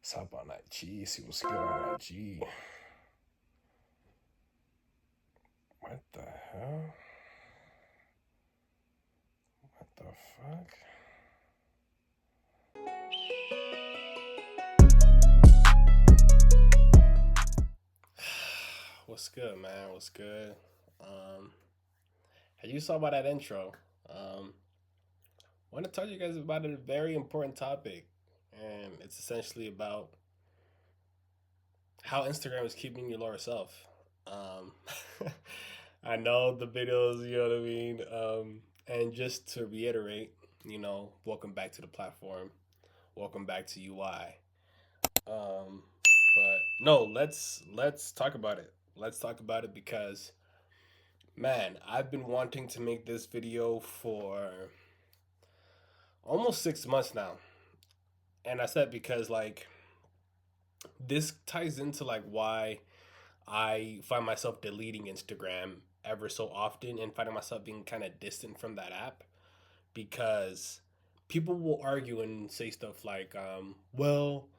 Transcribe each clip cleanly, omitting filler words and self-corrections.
What's up on IG? See what's good on IG. What the hell? What the fuck? What's good, man? What's good? As you saw by that intro, I want to tell you guys about a very important topic, and it's essentially about how Instagram is keeping your lower self. Um, I know the videos, you know what I mean. And just to reiterate, welcome back to the platform. Welcome back to UI. But no, let's talk about it. Let's talk about it because man, I've been wanting to make this video for almost 6 months now. And I said because like this ties into like why I find myself deleting Instagram ever so often and finding myself being kind of distant from that app because people will argue and say stuff like, well,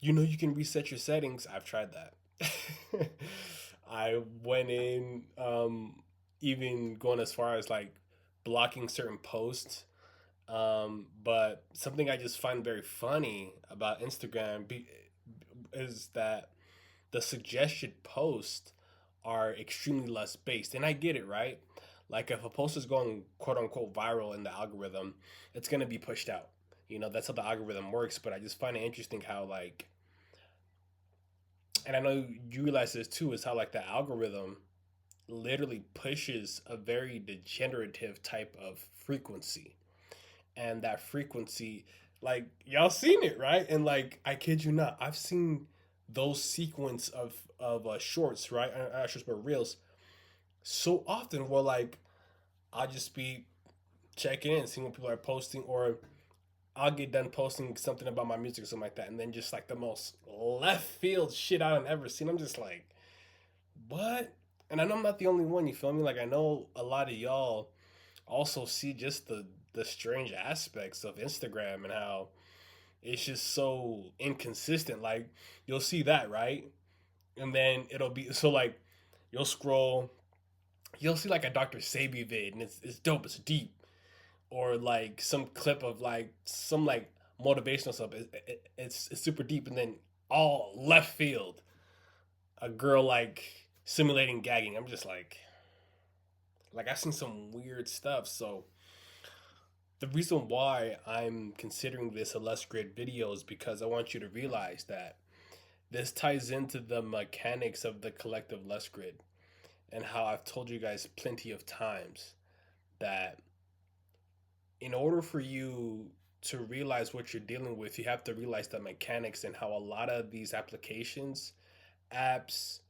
you can reset your settings. I've tried that. I went in, even going as far as like blocking certain posts. But something I just find very funny about is that the suggested posts are extremely less based. And I get it, right? Like if a post is going quote unquote viral in the algorithm, it's going to be pushed out. That's how the algorithm works. But I just find it interesting how, like, and I know you realize this too, is how, like, the algorithm literally pushes a very degenerative type of frequency. And that frequency, like, y'all seen it, right? And, like, I kid you not, I've seen those sequence of shorts, right? Shorts, but reels so often where, like, I'll just be checking in, seeing what people are posting, or I'll get done posting something about my music or something like that, and then just like the most left field shit I've ever seen. I'm just like, what? And I know I'm not the only one. You feel me? Like I know a lot of y'all also see just the strange aspects of Instagram and how it's just so inconsistent. Like you'll see that, right? And then it'll be so like you'll scroll, you'll see like a Dr. Sabi vid, and it's dope, it's deep, or like some clip of like some like motivational stuff. It's super deep, and then all left field, a girl like simulating gagging. I'm just like I've seen some weird stuff. So the reason why I'm considering this a less grid video is because I want you to realize that this ties into the mechanics of the collective less grid and how I've told you guys plenty of times that in order for you to realize what you're dealing with, you have to realize the mechanics and how a lot of these applications, apps,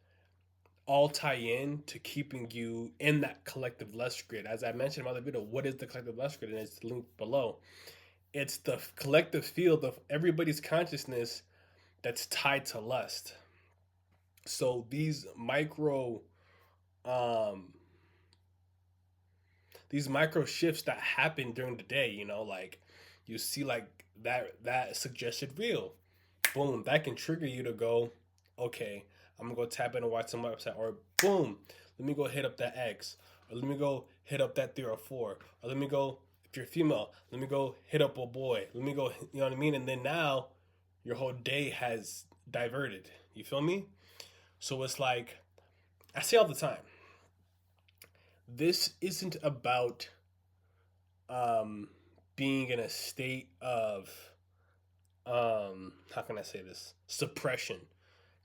all tie in to keeping you in that collective lust grid. As I mentioned in my other video, what is the collective lust grid? And it's linked below. It's the collective field of everybody's consciousness that's tied to lust. So um these micro shifts that happen during the day, like you see like that suggested reel, boom, that can trigger you to go, okay, I'm gonna go tap in and watch some website, or boom, let me go hit up that X, or let me go hit up that 304, or let me go, if you're female, let me go hit up a boy, let me go, you know what I mean? And then now your whole day has diverted. You feel me? So it's like I say all the time, this isn't about um being in a state of how can I say this, suppression.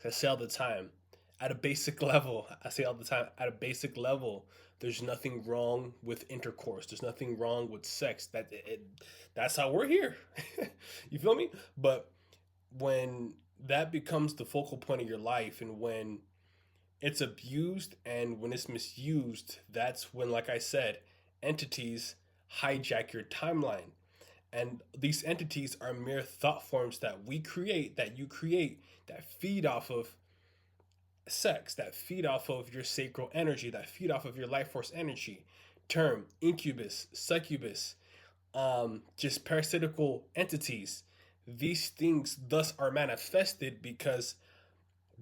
I say all the time, at a basic level, at a basic level, there's nothing wrong with intercourse. There's nothing wrong with sex. That's how we're here. You feel me? But when that becomes the focal point of your life, and when it's abused and when it's misused, that's when, like I said, entities hijack your timeline. And these entities are mere thought forms that we create, that you create, that feed off of sex, that feed off of your sacral energy, that feed off of your life force energy. Term incubus, succubus, just parasitical entities these things thus are manifested because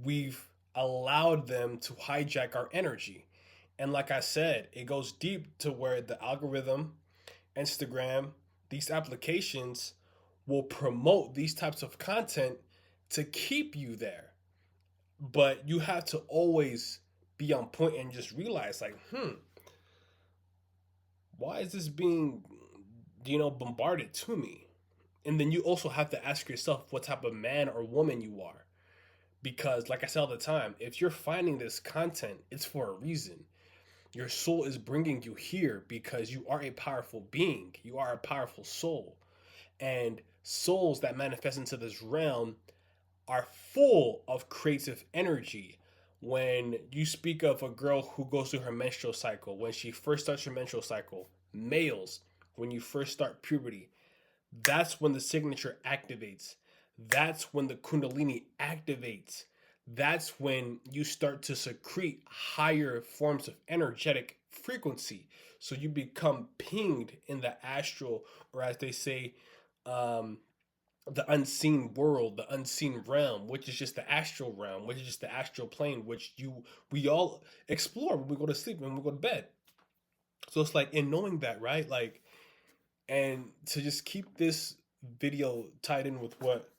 we've allowed them to hijack our energy. And like I said, it goes deep to where the algorithm, Instagram, these applications will promote these types of content to keep you there. But you have to always be on point and just realize, like, why is this being, bombarded to me? And then you also have to ask yourself what type of man or woman you are. Because, like I say all the time, if you're finding this content, it's for a reason. Your soul is bringing you here because you are a powerful being. You are a powerful soul. And souls that manifest into this realm are full of creative energy. When you speak of a girl who goes through her menstrual cycle, when she first starts her menstrual cycle, males, when you first start puberty, that's when the signature activates. That's when the Kundalini activates. That's when you start to secrete higher forms of energetic frequency. So you become pinged in the astral, or as they say, um, the unseen world, the unseen realm, which is just the astral realm, which is just the astral plane, which we all explore when we go to sleep and when we go to bed. So it's like in knowing that, right? Like, and to just keep this video tied in with what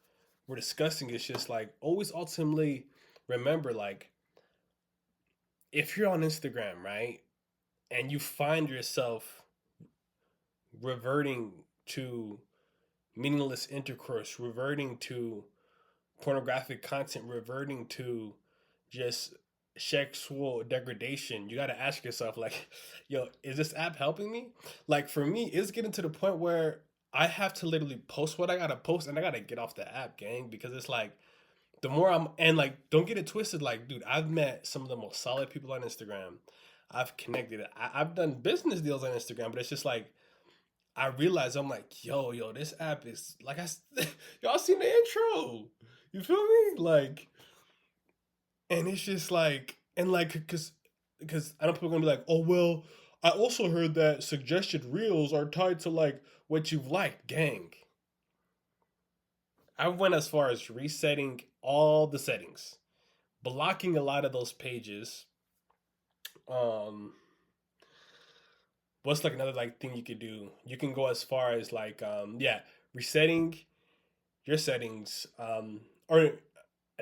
we're discussing, is just like always ultimately remember, like, if you're on Instagram, right, and you find yourself reverting to meaningless intercourse, reverting to pornographic content, reverting to just sexual degradation, you got to ask yourself, like, yo, is this app helping me? Like, for me, it's getting to the point where I have to literally post what I gotta post, and I gotta get off the app, gang, because it's like the more I'm, and like, don't get it twisted, like, dude, I've met some of the most solid people on Instagram. I've connected. I've done business deals on Instagram, but it's just like I realize I'm like, yo, this app is like y'all seen the intro. You feel me? Like, and it's just like, and like, because I know people are gonna be like, oh well, I also heard that suggested reels are tied to like what you've liked, gang. I went as far as resetting all the settings, blocking a lot of those pages. Um, what's like another like thing you could do? You can go as far as like, yeah, resetting your settings, or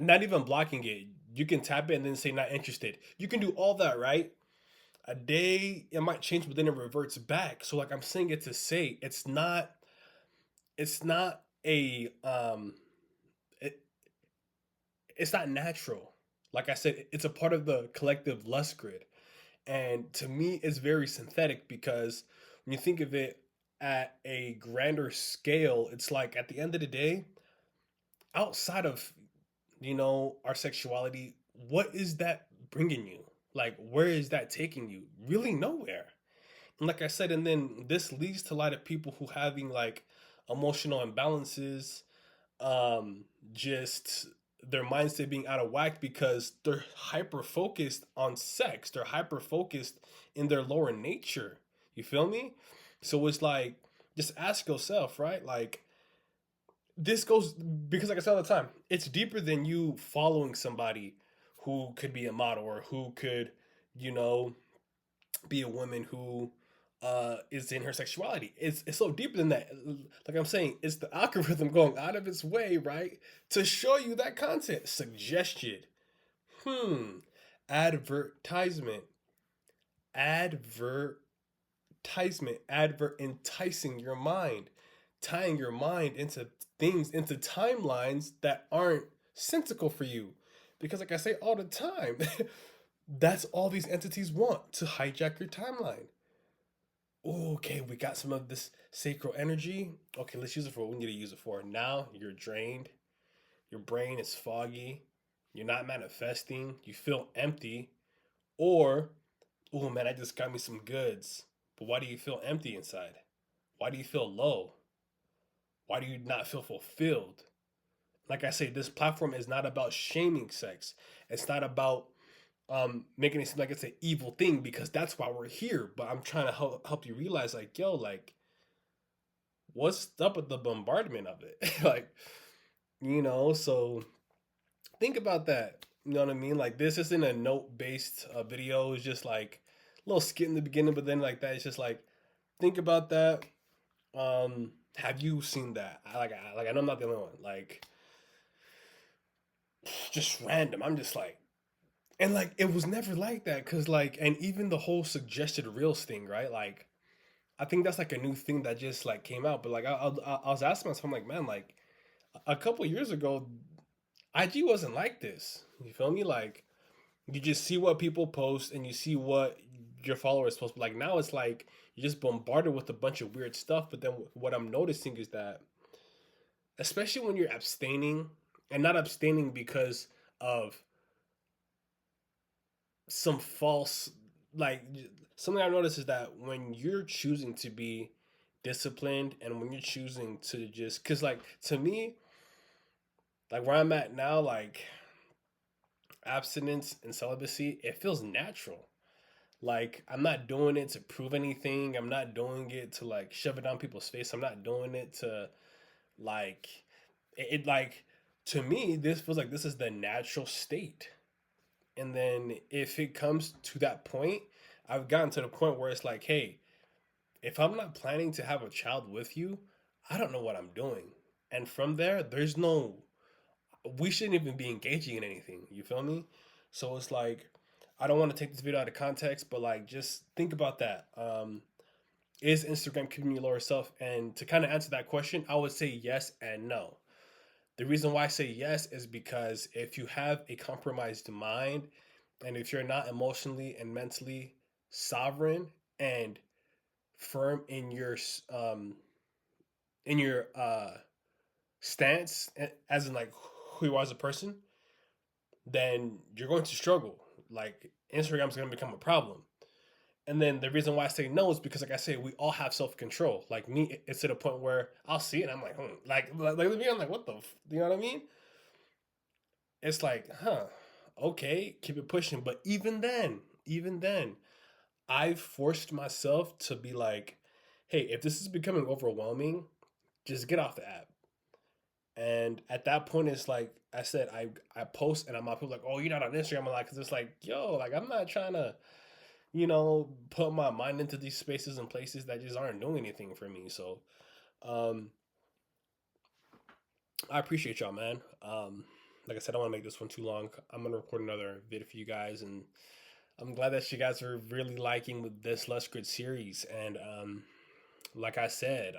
not even blocking it. You can tap it and then say not interested. You can do all that, right? A day it might change, but then it reverts back. So like I'm saying it to say it's not a it, it's not natural. Like I said, it's a part of the collective lust grid. And to me, it's very synthetic because when you think of it at a grander scale, it's like at the end of the day, outside of our sexuality, what is that bringing you? Like, where is that taking you? Really nowhere. And like I said, and then this leads to a lot of people who having like emotional imbalances, just their mindset being out of whack because they're hyper focused on sex. They're hyper focused in their lower nature. You feel me? So it's like, just ask yourself, right? Like, this goes, because like I said all the time, it's deeper than you following somebody who could be a model or who could, you know, be a woman who is in her sexuality. It's so deeper than that. Like I'm saying, it's the algorithm going out of its way, right, to show you that content. Suggestion. Advertisement. Advertisement. Advert enticing your mind, tying your mind into things, into timelines that aren't sensical for you. Because like I say all the time, that's all these entities want, to hijack your timeline. Ooh, okay, we got some of this sacral energy. Okay, let's use it for what we need to use it for. Now you're drained. Your brain is foggy. You're not manifesting. You feel empty. Or, oh man, I just got me some goods. But why do you feel empty inside? Why do you feel low? Why do you not feel fulfilled? Like I say, this platform is not about shaming sex. It's not about making it seem like it's an evil thing, because that's why we're here. But I'm trying to help you realize, like, yo, like, what's up with the bombardment of it? Like, so think about that. You know what I mean? Like, this isn't a note based video. It's just like a little skit in the beginning, but then like that, it's just like, think about that. Have you seen that? I know I'm not the only one. Like, just random. I'm just like, and like, it was never like that. Cause like, and even the whole suggested reels thing, right? Like, I think that's like a new thing that just like came out. But like, I was asking myself, I'm like, man, like a couple years ago, IG wasn't like this. You feel me? Like, you just see what people post and you see what your followers post. But like now it's like you're just bombarded with a bunch of weird stuff. But then what I'm noticing is that, especially when you're abstaining, and not abstaining because of some false, like, something I noticed is that when you're choosing to be disciplined and when you're choosing to just, because like, to me, like where I'm at now, like abstinence and celibacy, it feels natural. Like, I'm not doing it to prove anything. I'm not doing it to like shove it down people's face. I'm not doing it to like like, to me this feels like this is the natural state. And then if it comes to that point, I've gotten to the point where it's like, hey, if I'm not planning to have a child with you, I don't know what I'm doing. And from there, there's no, we shouldn't even be engaging in anything. You feel me? So it's like, I don't want to take this video out of context, but like, just think about that. Is Instagram keeping you lower self? And to kind of answer that question, I would say yes and no. The reason why I say yes is because if you have a compromised mind and if you're not emotionally and mentally sovereign and firm um in your stance, as in like who you are as a person, then you're going to struggle. Like, Instagram's going to become a problem. And then the reason why I say no is because, like I say, we all have self control. Like me, it's to the point where I'll see it and I'm like, like me, I'm like, what the, you know what I mean? It's like, huh, okay, keep it pushing. But even then, I've forced myself to be like, hey, if this is becoming overwhelming, just get off the app. And at that point, it's like I said, I post and I'm out, people like, oh, you're not on Instagram. I'm like, because it's like, yo, like I'm not trying to, put my mind into these spaces and places that just aren't doing anything for me. So, um, I appreciate y'all, man. Like I said, I don't want to make this one too long. I'm gonna record another video for you guys, and I'm glad that you guys are really liking with this Less Grid series. And like I said,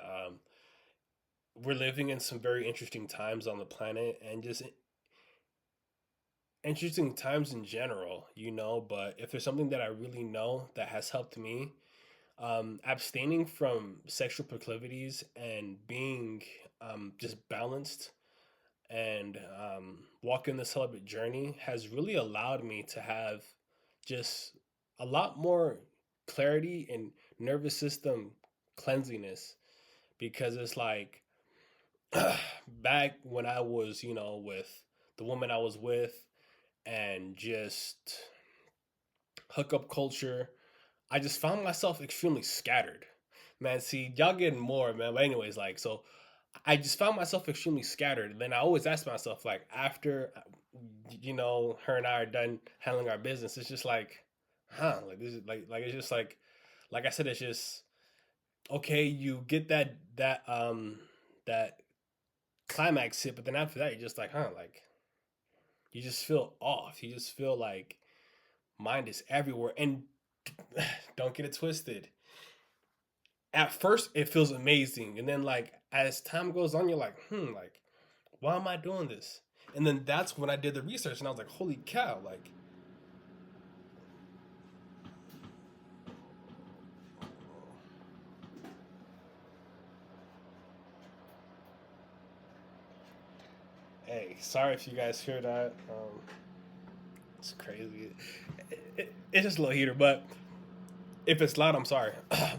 we're living in some very interesting times on the planet, and just interesting times in general, But if there's something that I really know that has helped me, abstaining from sexual proclivities and being just balanced and walking the celibate journey has really allowed me to have just a lot more clarity and nervous system cleanliness, because it's like back when I was, with the woman I was with, and just hookup culture, I just found myself extremely scattered. Man, see, y'all getting more, man. But anyways, like, so I just found myself extremely scattered. And then I always ask myself, like, after, her and I are done handling our business, it's just like, huh, like this is it's just like I said, it's just okay. You get that climax hit, but then after that, you're just like, huh, like you just feel off. You just feel like mind is everywhere. And don't get it twisted. At first, it feels amazing, and then like as time goes on, you're like, like why am I doing this? And then that's when I did the research, and I was like, holy cow, like. Hey, sorry if you guys hear that. It's crazy. It's just a little heater, but if it's loud, I'm sorry.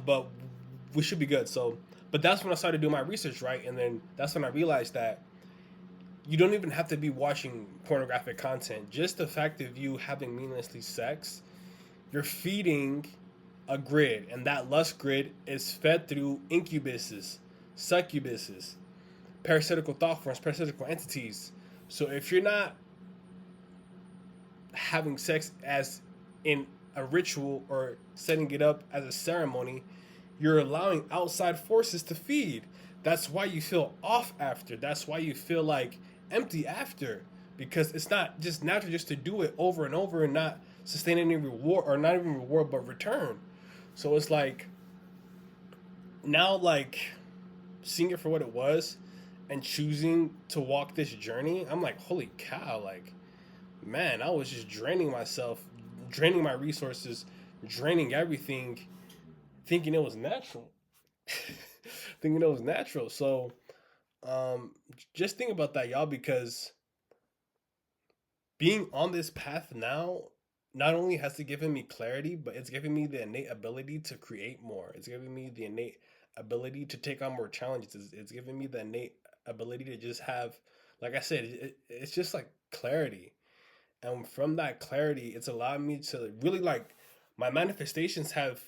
But we should be good. So, but that's when I started doing my research, right? And then that's when I realized that you don't even have to be watching pornographic content. Just the fact of you having meaninglessly sex, you're feeding a grid, and that lust grid is fed through incubuses. succubuses, parasitical thought forms, parasitical entities. So if you're not having sex as in a ritual or setting it up as a ceremony, you're allowing outside forces to feed. That's why you feel off after. That's why you feel like empty after. Because it's not just natural just to do it over and over and not sustain any reward, or not even reward but return. So it's like now, like, seeing it for what it was and choosing to walk this journey, I'm like, holy cow, like, man, I was just draining myself, draining my resources, draining everything, thinking it was natural. Thinking it was natural. So um just think about that, y'all, because being on this path now not only has it given me clarity, but it's giving me the innate ability to create more. It's giving me the innate ability to take on more challenges. It's giving me the innate ability to just have, like I said, it's just like clarity. And from that clarity, it's allowed me to really, like, my manifestations have,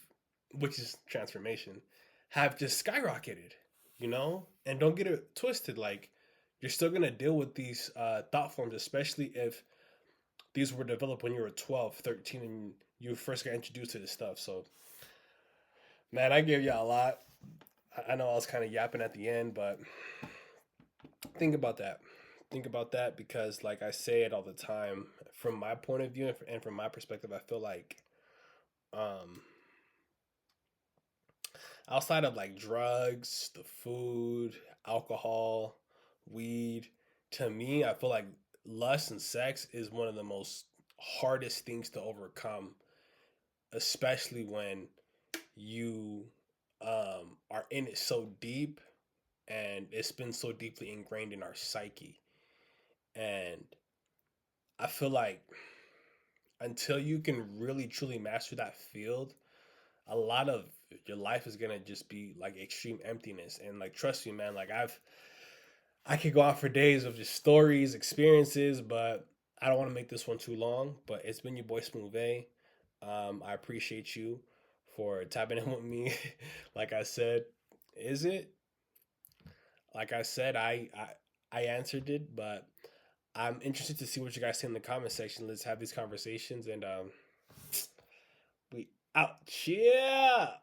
which is transformation, have just skyrocketed, you know. And don't get it twisted, like, you're still gonna deal with these thought forms, especially if these were developed when you were 12, 13, and you first got introduced to this stuff. So, man, I gave y'all a lot. I know I was kind of yapping at the end, but think about that. Think about that, because, like I say it all the time, from my point of view and from my perspective, I feel like um, outside of like drugs, the food, alcohol, weed, to me, I feel like lust and sex is one of the most hardest things to overcome, especially when you are in it so deep and it's been so deeply ingrained in our psyche. And I feel like until you can really truly master that field, a lot of your life is gonna just be like extreme emptiness. And like, trust me, man, like I could go on for days of just stories, experiences, but I don't want to make this one too long. But it's been your boy Smooth A. I appreciate you for tapping in with me. Like I said, is it? Like I said, I answered it, but I'm interested to see what you guys say in the comment section. Let's have these conversations, and we out. Yeah.